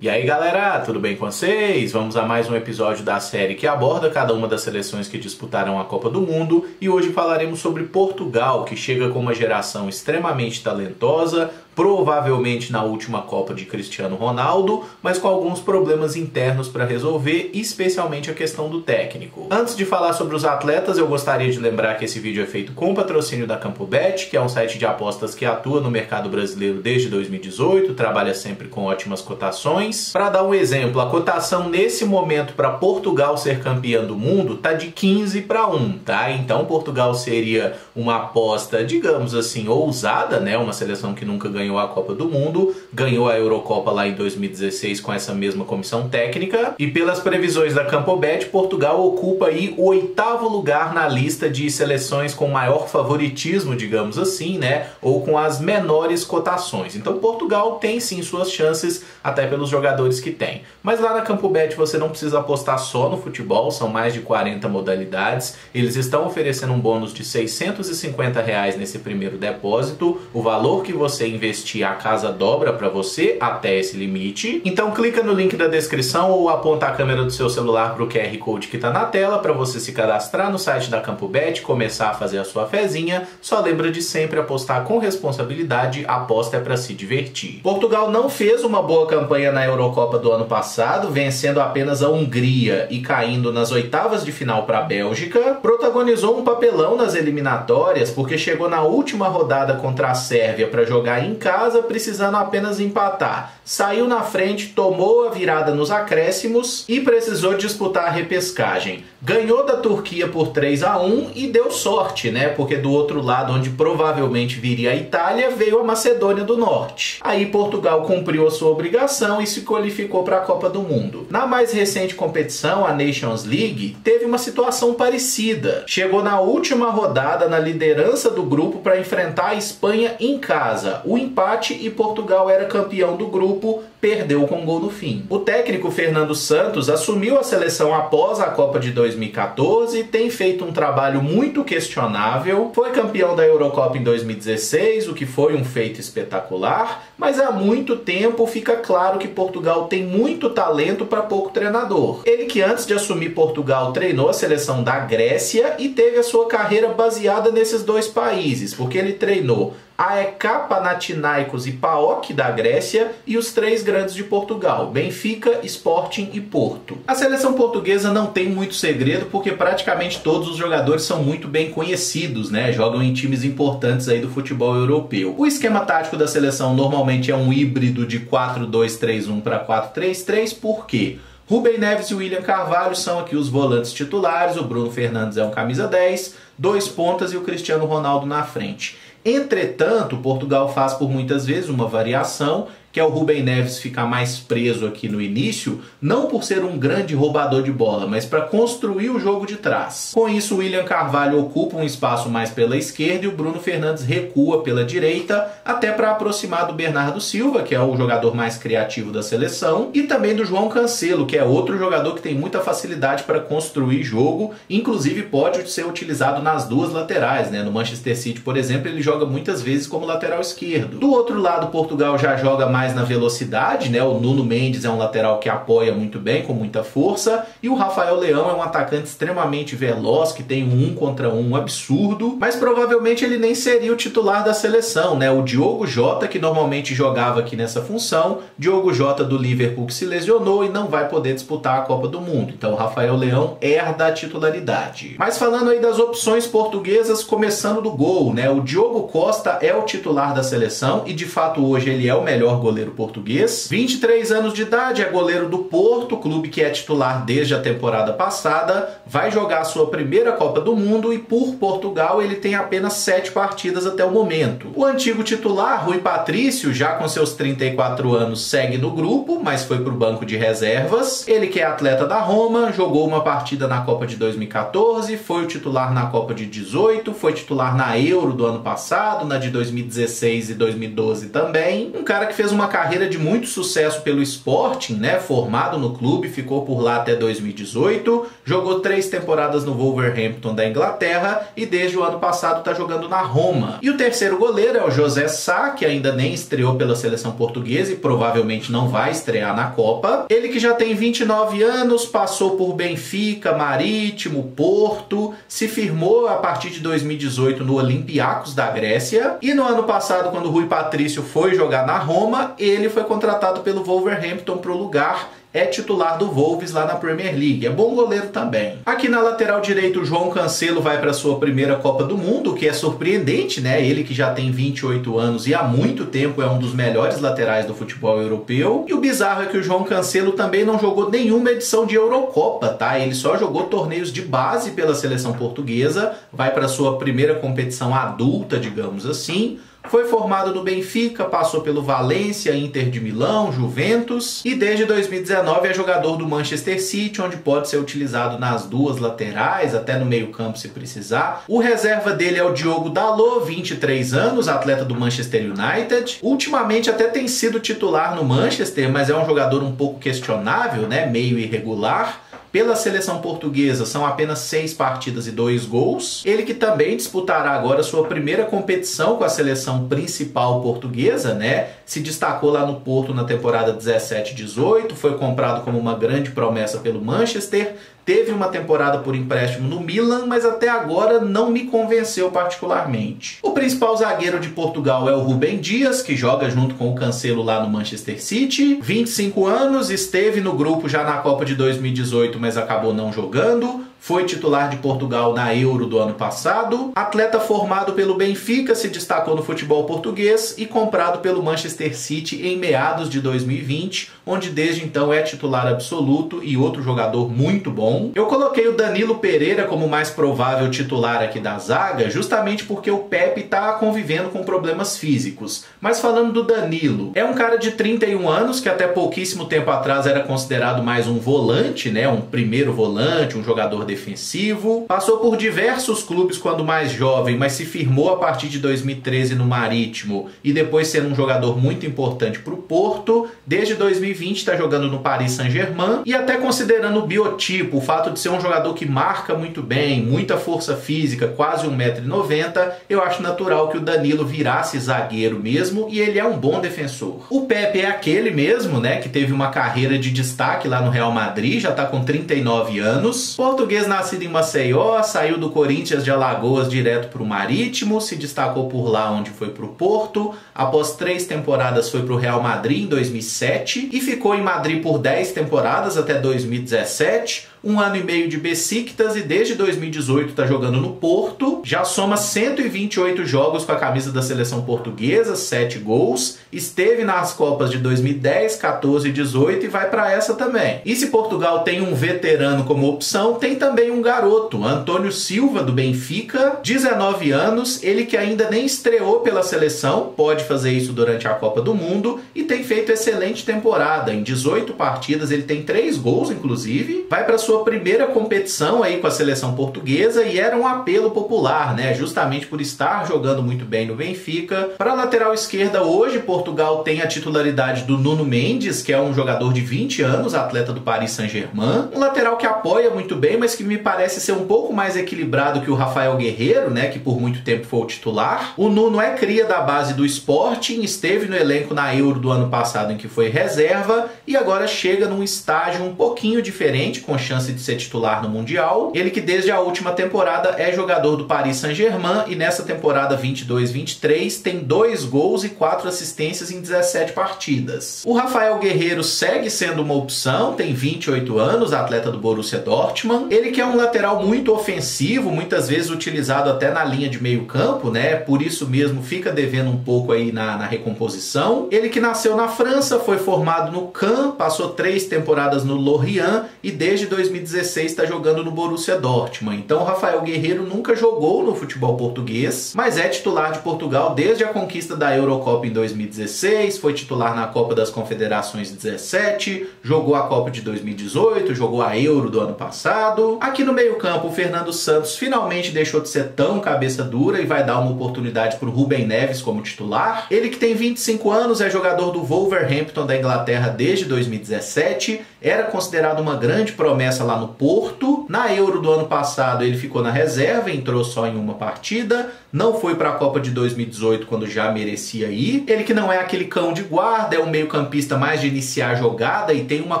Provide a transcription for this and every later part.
E aí galera, tudo bem com vocês? Vamos a mais um episódio da série que aborda cada uma das seleções que disputaram a Copa do Mundo, e hoje falaremos sobre Portugal, que chega com uma geração extremamente talentosa, provavelmente na última Copa de Cristiano Ronaldo, mas com alguns problemas internos para resolver, especialmente a questão do técnico. Antes de falar sobre os atletas, eu gostaria de lembrar que esse vídeo é feito com patrocínio da CampoBet, que é um site de apostas que atua no mercado brasileiro desde 2018, trabalha sempre com ótimas cotações. Para dar um exemplo, a cotação nesse momento para Portugal ser campeã do mundo tá de 15-1, tá? Então Portugal seria uma aposta, digamos assim, ousada, né? Uma seleção que nunca ganhou a Copa do Mundo, ganhou a Eurocopa lá em 2016 com essa mesma comissão técnica, e pelas previsões da CampoBet, Portugal ocupa aí o 8º lugar na lista de seleções com maior favoritismo, digamos assim, né, ou com as menores cotações. Então Portugal tem sim suas chances, até pelos jogadores que tem. Mas lá na CampoBet você não precisa apostar só no futebol, são mais de 40 modalidades, eles estão oferecendo um bônus de R$650 nesse primeiro depósito, o valor que você investir a casa dobra para você até esse limite. Então clica no link da descrição ou aponta a câmera do seu celular para o QR Code que está na tela para você se cadastrar no site da CampoBet, começar a fazer a sua fezinha. Só lembra de sempre apostar com responsabilidade, a aposta é para se divertir. Portugal não fez uma boa campanha na Eurocopa do ano passado, vencendo apenas a Hungria e caindo nas oitavas de final para a Bélgica. Protagonizou um papelão nas eliminatórias porque chegou na última rodada contra a Sérvia para jogar em casa, precisando apenas empatar. Saiu na frente, tomou a virada nos acréscimos e precisou disputar a repescagem. Ganhou da Turquia por 3-1 e deu sorte, né? Porque do outro lado, onde provavelmente viria a Itália, veio a Macedônia do Norte. Aí Portugal cumpriu a sua obrigação e se qualificou para a Copa do Mundo. Na mais recente competição, a Nations League, teve uma situação parecida. Chegou na última rodada na liderança do grupo para enfrentar a Espanha em casa. O empate e Portugal era campeão do grupo, perdeu com gol no fim. O técnico Fernando Santos assumiu a seleção após a Copa de 2014, tem feito um trabalho muito questionável, foi campeão da Eurocopa em 2016, o que foi um feito espetacular, mas há muito tempo fica claro que Portugal tem muito talento para pouco treinador. Ele que antes de assumir Portugal treinou a seleção da Grécia e teve a sua carreira baseada nesses dois países, porque ele treinou AEK, Panathinaikos e PAOK da Grécia e os três grandes de Portugal, Benfica, Sporting e Porto. A seleção portuguesa não tem muito segredo porque praticamente todos os jogadores são muito bem conhecidos, né? Jogam em times importantes aí do futebol europeu. O esquema tático da seleção normalmente é um híbrido de 4-2-3-1 para 4-3-3, por quê? Rubem Neves e William Carvalho são aqui os volantes titulares, o Bruno Fernandes é um camisa 10, 2 pontas e o Cristiano Ronaldo na frente. Entretanto, Portugal faz por muitas vezes uma variação, que é o Rubem Neves ficar mais preso aqui no início, não por ser um grande roubador de bola, mas para construir o jogo de trás. Com isso, o William Carvalho ocupa um espaço mais pela esquerda e o Bruno Fernandes recua pela direita, até para aproximar do Bernardo Silva, que é o jogador mais criativo da seleção, e também do João Cancelo, que é outro jogador que tem muita facilidade para construir jogo, inclusive pode ser utilizado nas duas laterais, né? No Manchester City, por exemplo, ele joga muitas vezes como lateral esquerdo. Do outro lado, Portugal já joga mais na velocidade, né? O Nuno Mendes é um lateral que apoia muito bem, com muita força, e o Rafael Leão é um atacante extremamente veloz, que tem um 1 contra 1 absurdo, mas provavelmente ele nem seria o titular da seleção, né? O Diogo Jota, que normalmente jogava aqui nessa função, Diogo Jota do Liverpool que se lesionou e não vai poder disputar a Copa do Mundo, então o Rafael Leão herda a titularidade. Mas falando aí das opções portuguesas, começando do gol, né? O Diogo Costa é o titular da seleção e de fato hoje ele é o melhor goleiro português. 23 anos de idade, é goleiro do Porto, clube que é titular desde a temporada passada, vai jogar a sua primeira Copa do Mundo e por Portugal ele tem apenas 7 partidas até o momento. O antigo titular, Rui Patrício, já com seus 34 anos, segue no grupo, mas foi para o banco de reservas. Ele que é atleta da Roma, jogou uma partida na Copa de 2014, foi o titular na Copa de 18, foi titular na Euro do ano passado, na de 2016 e 2012 também. Um cara que fez um uma carreira de muito sucesso pelo Sporting, né? Formado no clube, ficou por lá até 2018, jogou 3 temporadas no Wolverhampton da Inglaterra e desde o ano passado está jogando na Roma. E o terceiro goleiro é o José Sá, que ainda nem estreou pela seleção portuguesa e provavelmente não vai estrear na Copa. Ele que já tem 29 anos, passou por Benfica, Marítimo, Porto, se firmou a partir de 2018 no Olympiacos da Grécia e no ano passado, quando o Rui Patrício foi jogar na Roma, ele foi contratado pelo Wolverhampton para o lugar. É titular do Wolves lá na Premier League. É bom goleiro também. Aqui na lateral direita, o João Cancelo vai para sua primeira Copa do Mundo, o que é surpreendente, né? Ele que já tem 28 anos e há muito tempo é um dos melhores laterais do futebol europeu. E o bizarro é que o João Cancelo também não jogou nenhuma edição de Eurocopa, tá? Ele só jogou torneios de base pela seleção portuguesa, vai para sua primeira competição adulta, digamos assim. Foi formado no Benfica, passou pelo Valência, Inter de Milão, Juventus e desde 2019 é jogador do Manchester City, onde pode ser utilizado nas duas laterais, até no meio-campo se precisar. O reserva dele é o Diogo Dalot, 23 anos, atleta do Manchester United. Ultimamente até tem sido titular no Manchester, mas é um jogador um pouco questionável, né? Meio irregular. Pela seleção portuguesa são apenas 6 partidas e 2 gols. Ele que também disputará agora sua primeira competição com a seleção principal portuguesa, né? Se destacou lá no Porto na temporada 17-18, foi comprado como uma grande promessa pelo Manchester. Teve uma temporada por empréstimo no Milan, mas até agora não me convenceu particularmente. O principal zagueiro de Portugal é o Rúben Dias, que joga junto com o Cancelo lá no Manchester City. 25 anos, esteve no grupo já na Copa de 2018, mas acabou não jogando. Foi titular de Portugal na Euro do ano passado. Atleta formado pelo Benfica, se destacou no futebol português e comprado pelo Manchester City em meados de 2020, onde desde então é titular absoluto e outro jogador muito bom. Eu coloquei o Danilo Pereira como mais provável titular aqui da zaga, justamente porque o Pepe está convivendo com problemas físicos. Mas falando do Danilo, é um cara de 31 anos que até pouquíssimo tempo atrás era considerado mais um volante, né? Um primeiro volante, um jogador defensivo. Passou por diversos clubes quando mais jovem, mas se firmou a partir de 2013 no Marítimo e depois sendo um jogador muito importante para o Porto. Desde 2020 está jogando no Paris Saint-Germain e até considerando o biotipo, o fato de ser um jogador que marca muito bem, muita força física, quase 1,90 m, eu acho natural que o Danilo virasse zagueiro mesmo e ele é um bom defensor. O Pepe é aquele mesmo, né, que teve uma carreira de destaque lá no Real Madrid, já está com 39 anos. Português nascido em Maceió, saiu do Corinthians de Alagoas direto para o Marítimo, se destacou por lá onde foi para o Porto, após 3 temporadas foi para o Real Madrid em 2007 e ficou em Madrid por 10 temporadas até 2017, 1 ano e meio de Besiktas e desde 2018 está jogando no Porto, já soma 128 jogos com a camisa da seleção portuguesa, 7 gols, esteve nas Copas de 2010, 14 e 18 e vai para essa também. E se Portugal tem um veterano como opção, tem também um garoto, Antônio Silva do Benfica, 19 anos, ele que ainda nem estreou pela seleção, pode fazer isso durante a Copa do Mundo e tem feito excelente temporada, em 18 partidas ele tem 3 gols inclusive, vai para sua primeira competição aí com a seleção portuguesa e era um apelo popular, né? Justamente por estar jogando muito bem no Benfica. Para a lateral esquerda hoje, Portugal tem a titularidade do Nuno Mendes, que é um jogador de 20 anos, atleta do Paris Saint-Germain. Um lateral que apoia muito bem, mas que me parece ser um pouco mais equilibrado que o Rafael Guerreiro, né? Que por muito tempo foi o titular. O Nuno é cria da base do Sporting, esteve no elenco na Euro do ano passado em que foi reserva e agora chega num estágio um pouquinho diferente, com chance de ser titular no Mundial. Ele que desde a última temporada é jogador do Paris Saint-Germain e nessa temporada 22-23 tem 2 gols e 4 assistências em 17 partidas. O Rafael Guerreiro segue sendo uma opção, tem 28 anos, atleta do Borussia Dortmund. Ele que é um lateral muito ofensivo, muitas vezes utilizado até na linha de meio campo, né? Por isso mesmo fica devendo um pouco aí na recomposição. Ele que nasceu na França, foi formado no Caen, passou 3 temporadas no Lorient e desde 2018 2016 está jogando no Borussia Dortmund. Então o Rafael Guerreiro nunca jogou no futebol português, mas é titular de Portugal desde a conquista da Eurocopa em 2016, foi titular na Copa das Confederações 17, jogou a Copa de 2018, jogou a Euro do ano passado. Aqui no meio-campo, o Fernando Santos finalmente deixou de ser tão cabeça dura e vai dar uma oportunidade para o Rúben Neves como titular. Ele que tem 25 anos, é jogador do Wolverhampton da Inglaterra desde 2017, era considerado uma grande promessa lá no Porto. Na Euro do ano passado ele ficou na reserva, entrou só em uma partida, não foi para a Copa de 2018 quando já merecia ir. Ele que não é aquele cão de guarda, é um meio-campista mais de iniciar a jogada e tem uma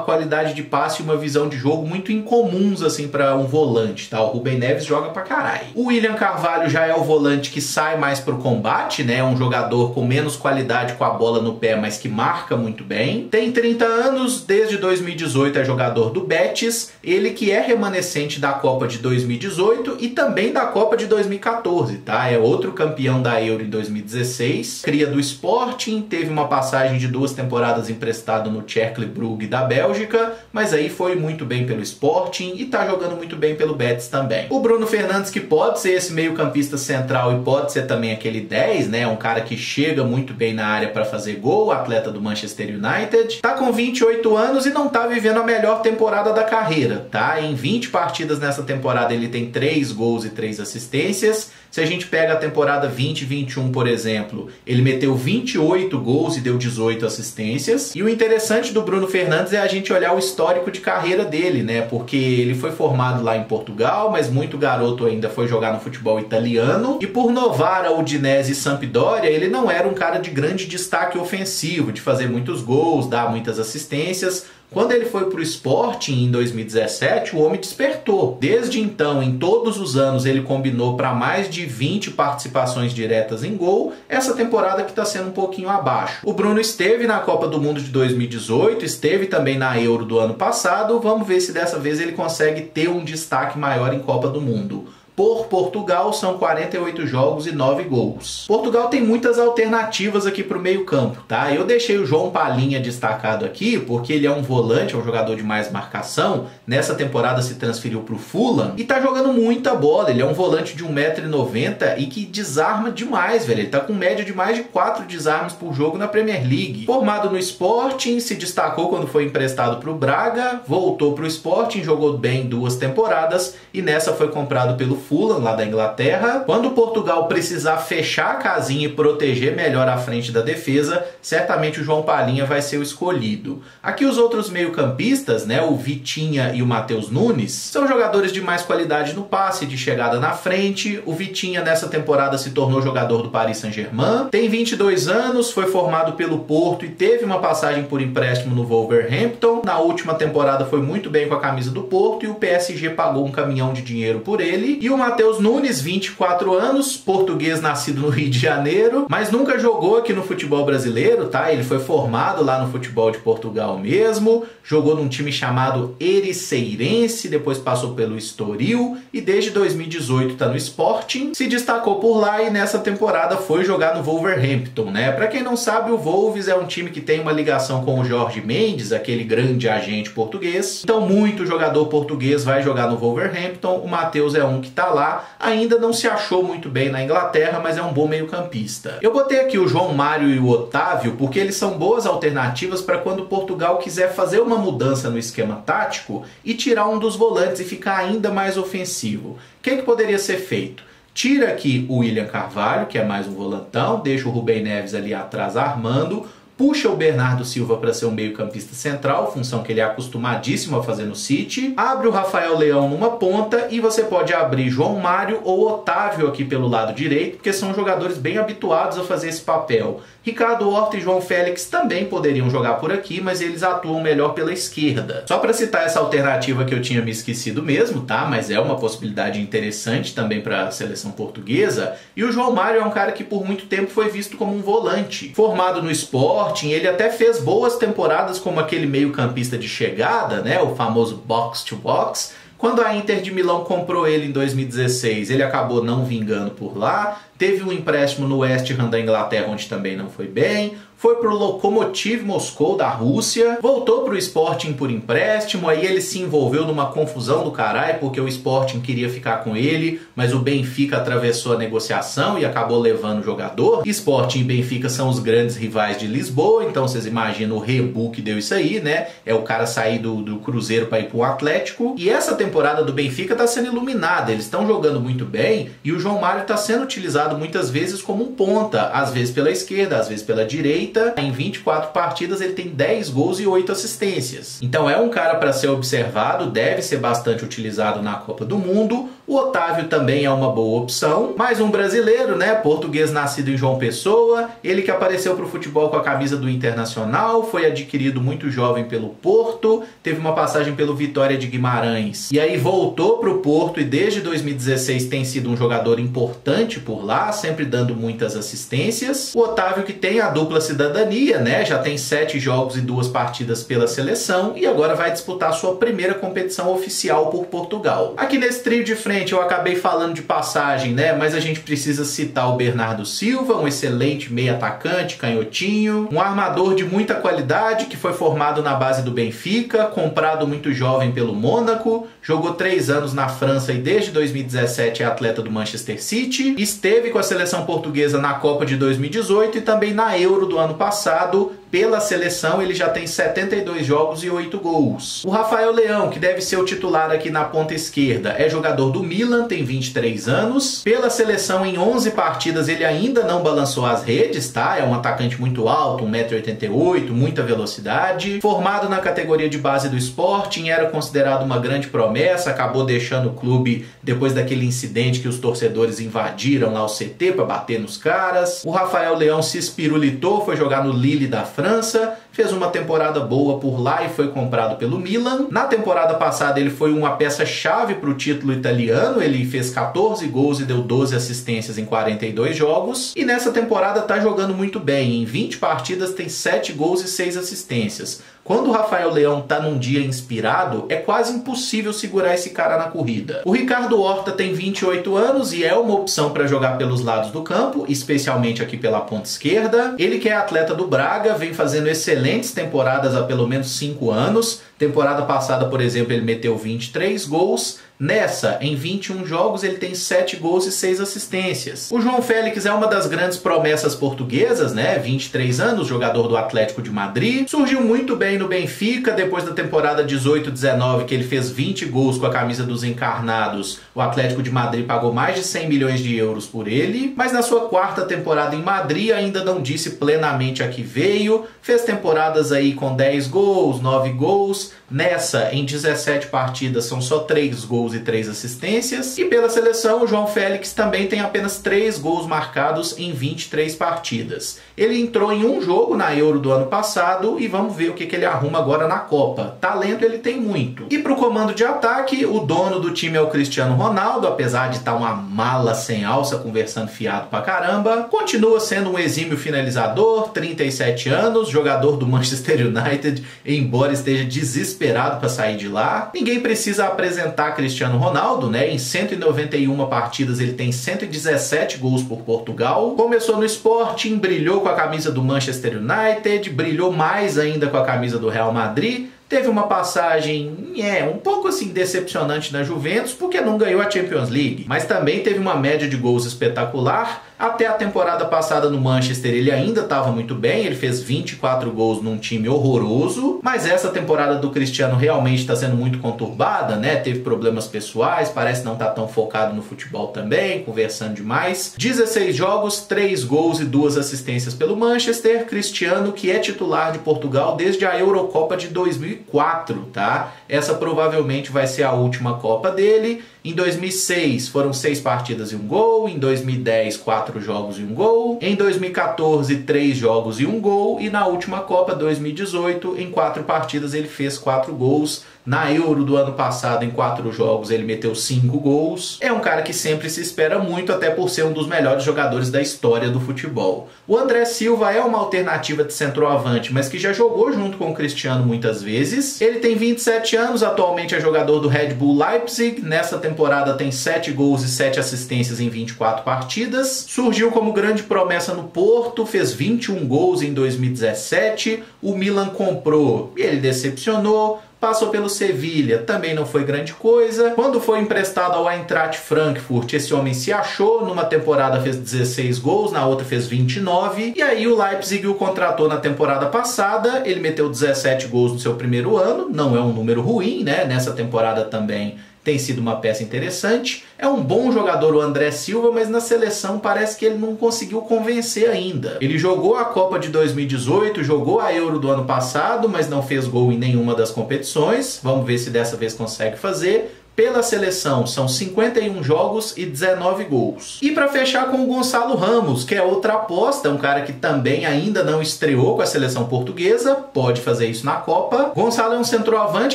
qualidade de passe e uma visão de jogo muito incomuns assim para um volante, tá? O Rúben Neves joga pra caralho. O William Carvalho já é o volante que sai mais pro combate, né? É um jogador com menos qualidade com a bola no pé, mas que marca muito bem. Tem 30 anos, desde 2018 é jogador do Betis, ele que é remanescente da Copa de 2018 e também da Copa de 2014, tá? É outro campeão da Euro em 2016, cria do Sporting, teve uma passagem de 2 temporadas emprestado no Cercle Brugge da Bélgica, mas aí foi muito bem pelo Sporting e tá jogando muito bem pelo Betis também. O Bruno Fernandes, que pode ser esse meio-campista central e pode ser também aquele 10, né? Um cara que chega muito bem na área para fazer gol, atleta do Manchester United. Tá com 28 anos e não tá vivendo a melhor temporada da carreira, tá? Em 20 partidas nessa temporada ele tem 3 gols e 3 assistências. Se a gente pega a temporada 20-21, por exemplo, ele meteu 28 gols e deu 18 assistências. E o interessante do Bruno Fernandes é a gente olhar o histórico de carreira dele, né? Porque ele foi formado lá em Portugal, mas muito garoto ainda foi jogar no futebol italiano. E por Novara, Udinese e Sampdoria, ele não era um cara de grande destaque ofensivo, de fazer muitos gols, dar muitas assistências. Quando ele foi para o Sporting em 2017, o homem despertou. Desde então, em todos os anos, ele combinou para mais de 20 participações diretas em gol. Essa temporada que está sendo um pouquinho abaixo. O Bruno esteve na Copa do Mundo de 2018, esteve também na Euro do ano passado. Vamos ver se dessa vez ele consegue ter um destaque maior em Copa do Mundo. Por Portugal, são 48 jogos e 9 gols. Portugal tem muitas alternativas aqui para o meio campo, tá? Eu deixei o João Palhinha destacado aqui, porque ele é um volante, é um jogador de mais marcação. Nessa temporada se transferiu para o Fulham e tá jogando muita bola. Ele é um volante de 1,90 m e que desarma demais, velho. Ele tá com média de mais de 4 desarmes por jogo na Premier League. Formado no Sporting, se destacou quando foi emprestado para o Braga, voltou para o Sporting, jogou bem 2 temporadas e nessa foi comprado pelo Fulham, lá da Inglaterra. Quando Portugal precisar fechar a casinha e proteger melhor a frente da defesa, certamente o João Palhinha vai ser o escolhido. Aqui os outros meio-campistas, né, o Vitinha e o Matheus Nunes, são jogadores de mais qualidade no passe, de chegada na frente. O Vitinha nessa temporada se tornou jogador do Paris Saint-Germain, tem 22 anos, foi formado pelo Porto e teve uma passagem por empréstimo no Wolverhampton. Na última temporada foi muito bem com a camisa do Porto e o PSG pagou um caminhão de dinheiro por ele. E o Matheus Nunes, 24 anos, português nascido no Rio de Janeiro, mas nunca jogou aqui no futebol brasileiro, tá? Ele foi formado lá no futebol de Portugal mesmo, jogou num time chamado Ericeirense, depois passou pelo Estoril e desde 2018 tá no Sporting, se destacou por lá e nessa temporada foi jogar no Wolverhampton, né? Pra quem não sabe, o Wolves é um time que tem uma ligação com o Jorge Mendes, aquele grande agente português, então muito jogador português vai jogar no Wolverhampton. O Matheus é um que tá lá, ainda não se achou muito bem na Inglaterra, mas é um bom meio-campista. Eu botei aqui o João Mário e o Otávio porque eles são boas alternativas para quando Portugal quiser fazer uma mudança no esquema tático e tirar um dos volantes e ficar ainda mais ofensivo. O que poderia ser feito? Tira aqui o William Carvalho, que é mais um volantão, deixa o Rúben Neves ali atrás armando, puxa o Bernardo Silva para ser um meio-campista central, função que ele é acostumadíssimo a fazer no City, abre o Rafael Leão numa ponta e você pode abrir João Mário ou Otávio aqui pelo lado direito, porque são jogadores bem habituados a fazer esse papel. Ricardo Horta e João Félix também poderiam jogar por aqui, mas eles atuam melhor pela esquerda. Só para citar essa alternativa que eu tinha me esquecido mesmo, tá? Mas é uma possibilidade interessante também para a seleção portuguesa. E o João Mário é um cara que por muito tempo foi visto como um volante. Formado no Sporting, ele até fez boas temporadas como aquele meio-campista de chegada, né? O famoso box-to-box. Quando a Inter de Milão comprou ele em 2016, ele acabou não vingando por lá. teve um empréstimo no West Ham da Inglaterra, onde também não foi bem, foi pro Lokomotiv Moscou da Rússia, voltou pro Sporting por empréstimo, aí ele se envolveu numa confusão do caralho, porque o Sporting queria ficar com ele, mas o Benfica atravessou a negociação e acabou levando o jogador. Sporting e Benfica são os grandes rivais de Lisboa, então vocês imaginam o rebu que deu isso aí, né? É o cara sair do Cruzeiro para ir pro Atlético. E essa temporada do Benfica tá sendo iluminada, eles estão jogando muito bem e o João Mário tá sendo utilizado muitas vezes como um ponta, às vezes pela esquerda, às vezes pela direita. Em 24 partidas ele tem 10 gols e 8 assistências. Então é um cara para ser observado, deve ser bastante utilizado na Copa do Mundo. O Otávio também é uma boa opção. Mais um brasileiro, né? Português nascido em João Pessoa. Ele que apareceu para o futebol com a camisa do Internacional, foi adquirido muito jovem pelo Porto, teve uma passagem pelo Vitória de Guimarães. E aí voltou para o Porto e desde 2016 tem sido um jogador importante por lá, sempre dando muitas assistências. O Otávio que tem a dupla cidadania, né? Já tem 7 jogos e 2 partidas pela seleção e agora vai disputar sua primeira competição oficial por Portugal. Aqui nesse trio de frente eu acabei falando de passagem, né? Mas a gente precisa citar o Bernardo Silva, um excelente meio atacante, canhotinho, um armador de muita qualidade que foi formado na base do Benfica, comprado muito jovem pelo Mônaco, jogou 3 anos na França e desde 2017 é atleta do Manchester City, esteve com a seleção portuguesa na Copa de 2018 e também na Euro do ano passado. Pela seleção ele já tem 72 jogos e 8 gols. O Rafael Leão, que deve ser o titular aqui na ponta esquerda, é jogador do Milan, tem 23 anos. Pela seleção em 11 partidas ele ainda não balançou as redes, tá? É um atacante muito alto, 1,88 m, muita velocidade. Formado na categoria de base do Sporting, era considerado uma grande promessa, acabou deixando o clube depois daquele incidente que os torcedores invadiram lá o CT para bater nos caras. O Rafael Leão se espirulitou, foi jogar no Lille da França, fez uma temporada boa por lá e foi comprado pelo Milan. Na temporada passada ele foi uma peça-chave para o título italiano, ele fez 14 gols e deu 12 assistências em 42 jogos, e nessa temporada tá jogando muito bem, em 20 partidas tem 7 gols e 6 assistências. Quando o Rafael Leão tá num dia inspirado, é quase impossível segurar esse cara na corrida. O Ricardo Horta tem 28 anos e é uma opção para jogar pelos lados do campo, especialmente aqui pela ponta esquerda. Ele que é atleta do Braga, vem fazendo excelentes temporadas há pelo menos 5 anos. Temporada passada, por exemplo, ele meteu 23 gols. Nessa, em 21 jogos, ele tem 7 gols e 6 assistências. O João Félix é uma das grandes promessas portuguesas, né? 23 anos, jogador do Atlético de Madrid. Surgiu muito bem no Benfica, depois da temporada 18-19, que ele fez 20 gols com a camisa dos encarnados. O Atlético de Madrid pagou mais de 100 milhões de euros por ele. Mas na sua 4ª temporada em Madrid, ainda não disse plenamente a que veio. Fez temporadas aí com 10 gols, 9 gols. Nessa, em 17 partidas, são só 3 gols e 3 assistências. E pela seleção, o João Félix também tem apenas 3 gols marcados em 23 partidas. Ele entrou em um jogo na Euro do ano passado e vamos ver o que ele arruma agora na Copa. Talento ele tem muito. E para o comando de ataque, o dono do time é o Cristiano Ronaldo, apesar de estar uma mala sem alça, conversando fiado pra caramba. Continua sendo um exímio finalizador, 37 anos, jogador do Manchester United, embora esteja desesperado para sair de lá. Ninguém precisa apresentar Cristiano Ronaldo, né? Em 191 partidas ele tem 117 gols por Portugal. Começou no Sporting, brilhou com a camisa do Manchester United, brilhou mais ainda com a camisa do Real Madrid. Teve uma passagem, um pouco assim decepcionante na Juventus, porque não ganhou a Champions League. Mas também teve uma média de gols espetacular. Até a temporada passada no Manchester ele ainda estava muito bem, ele fez 24 gols num time horroroso. Mas essa temporada do Cristiano realmente está sendo muito conturbada, né? Teve problemas pessoais, parece não estar tão focado no futebol também, conversando demais. 16 jogos, 3 gols e 2 assistências pelo Manchester. Cristiano que é titular de Portugal desde a Eurocopa de 2004, tá? Essa provavelmente vai ser a última Copa dele. Em 2006 foram 6 partidas e 1 gol, em 2010 4 jogos e 1 gol, em 2014 3 jogos e 1 gol e na última Copa 2018 em 4 partidas ele fez 4 gols. Na Euro do ano passado, em 4 jogos, ele meteu 5 gols. É um cara que sempre se espera muito, até por ser um dos melhores jogadores da história do futebol. O André Silva é uma alternativa de centroavante, mas que já jogou junto com o Cristiano muitas vezes. Ele tem 27 anos, atualmente é jogador do Red Bull Leipzig. Nessa temporada tem 7 gols e 7 assistências em 24 partidas. Surgiu como grande promessa no Porto, fez 21 gols em 2017. O Milan comprou e ele decepcionou. Passou pelo Sevilha, também não foi grande coisa. Quando foi emprestado ao Eintracht Frankfurt, esse homem se achou. Numa temporada fez 16 gols, na outra fez 29. E aí o Leipzig o contratou na temporada passada. Ele meteu 17 gols no seu primeiro ano. Não é um número ruim, né? Nessa temporada também tem sido uma peça interessante. É um bom jogador o André Silva, mas na seleção parece que ele não conseguiu convencer ainda. Ele jogou a Copa de 2018, jogou a Euro do ano passado, mas não fez gol em nenhuma das competições. Vamos ver se dessa vez consegue fazer. Pela seleção, são 51 jogos e 19 gols. E para fechar com o Gonçalo Ramos, que é outra aposta, um cara que também ainda não estreou com a seleção portuguesa, pode fazer isso na Copa. Gonçalo é um centroavante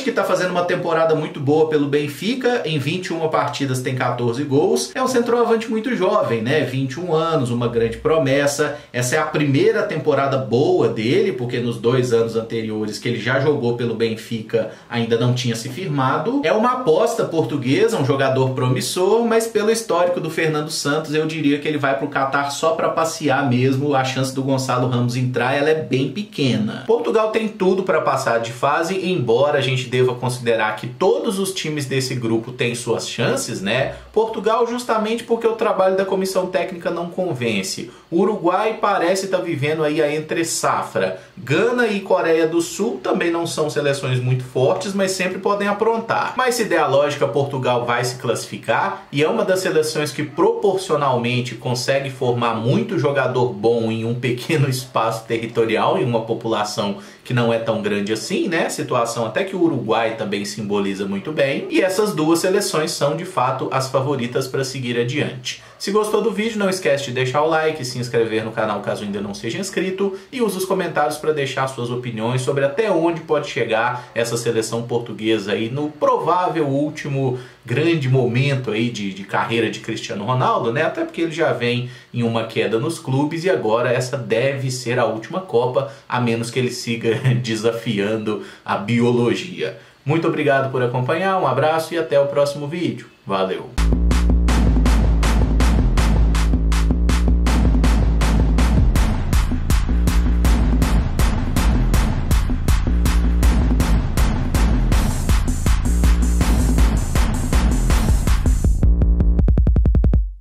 que está fazendo uma temporada muito boa pelo Benfica, em 21 partidas tem 14 gols. É um centroavante muito jovem, né? 21 anos, uma grande promessa. Essa é a primeira temporada boa dele, porque nos 2 anos anteriores que ele já jogou pelo Benfica ainda não tinha se firmado. É uma aposta portuguesa, um jogador promissor, mas pelo histórico do Fernando Santos, eu diria que ele vai para o Catar só para passear mesmo. A chance do Gonçalo Ramos entrar, ela é bem pequena. Portugal tem tudo para passar de fase, embora a gente deva considerar que todos os times desse grupo têm suas chances, né? Portugal justamente porque o trabalho da comissão técnica não convence. O Uruguai parece estar vivendo aí a entre-safra. Gana e Coreia do Sul também não são seleções muito fortes, mas sempre podem aprontar. Mas se der a lógica, Portugal vai se classificar e é uma das seleções que proporcionalmente consegue formar muito jogador bom em um pequeno espaço territorial, em uma população que não é tão grande assim, né? Situação até que o Uruguai também simboliza muito bem. E essas duas seleções são de fato as favoritas para seguir adiante. Se gostou do vídeo, não esquece de deixar o like, se inscrever no canal caso ainda não seja inscrito e use os comentários para deixar suas opiniões sobre até onde pode chegar essa seleção portuguesa aí no provável último grande momento aí de carreira de Cristiano Ronaldo, né? Até porque ele já vem em uma queda nos clubes e agora essa deve ser a última Copa, a menos que ele siga desafiando a biologia. Muito obrigado por acompanhar, um abraço e até o próximo vídeo. Valeu!